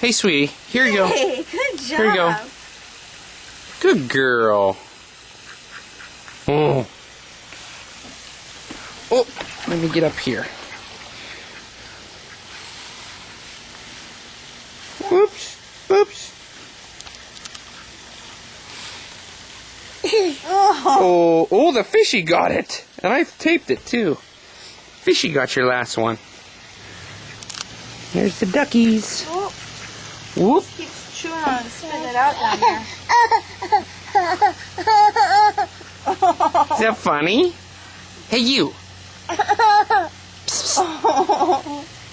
Hey, sweetie. Here you go. Hey, good job. Here you go. Good girl. Oh. Oh, let me get up here. Whoops. Whoops. Oh, the fishy got it. And I taped it too. Fishy got your last one. Here's the duckies. Oh. Whoop. Keeps chewing on and spitting it out down there. Is that funny? Hey, you.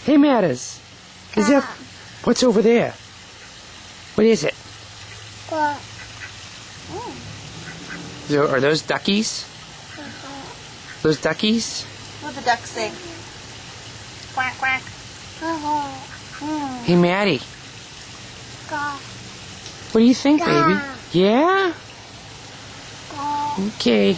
Hey, Mattis. Is that... What's over there? What is it? Are those duckies? Those duckies? What the ducks say? Quack, quack. Hey, Maddie. What do you think, baby? Yeah? Okay.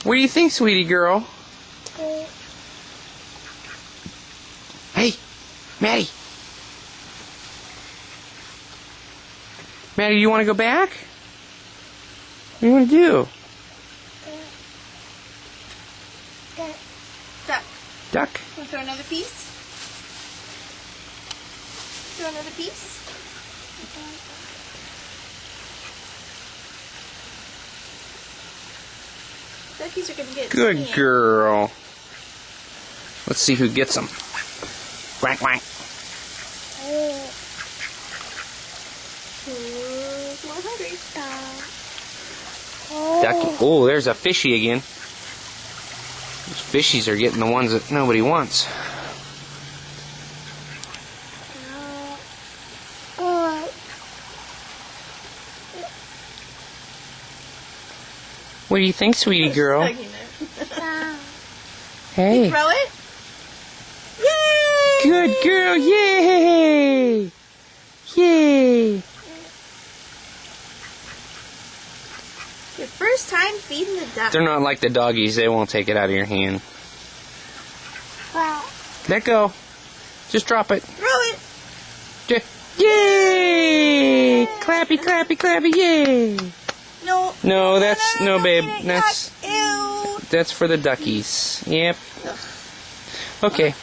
What do you think, sweetie girl? Hey, Maddie. Maddie, do you want to go back? What do you want to do? Duck. Duck? Want to throw another piece? Throw another piece? Duckies are going to get Good skinny. girl. Let's see who gets them. Quack, quack. Who's more hungry? Ducky. Oh, there's a fishy again. Those fishies are getting the ones that nobody wants. What do you think, sweetie girl? Hey. Throw it? Yay! Good girl. Yay! Yay! Your first time feeding the duck. They're not like the doggies. They won't take it out of your hand. Let go. Just drop it. Throw it. Yay! Clappy, clappy, clappy, yay! No. No, that's no, babe. That's Ew. for the duckies. Yep. Okay.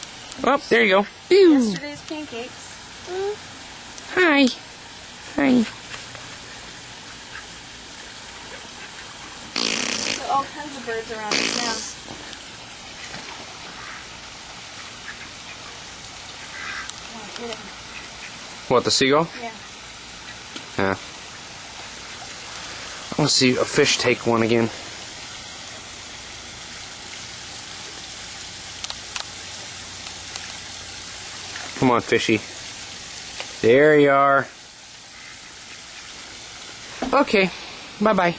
Oh, there you go. Ew. Yesterday's pancakes. Hi. Hi. There are all kinds of birds around us now. Get it. What, the seagull? Yeah. Yeah. I want to see a fish take one again. Come on, fishy. There you are. Okay. Bye-bye.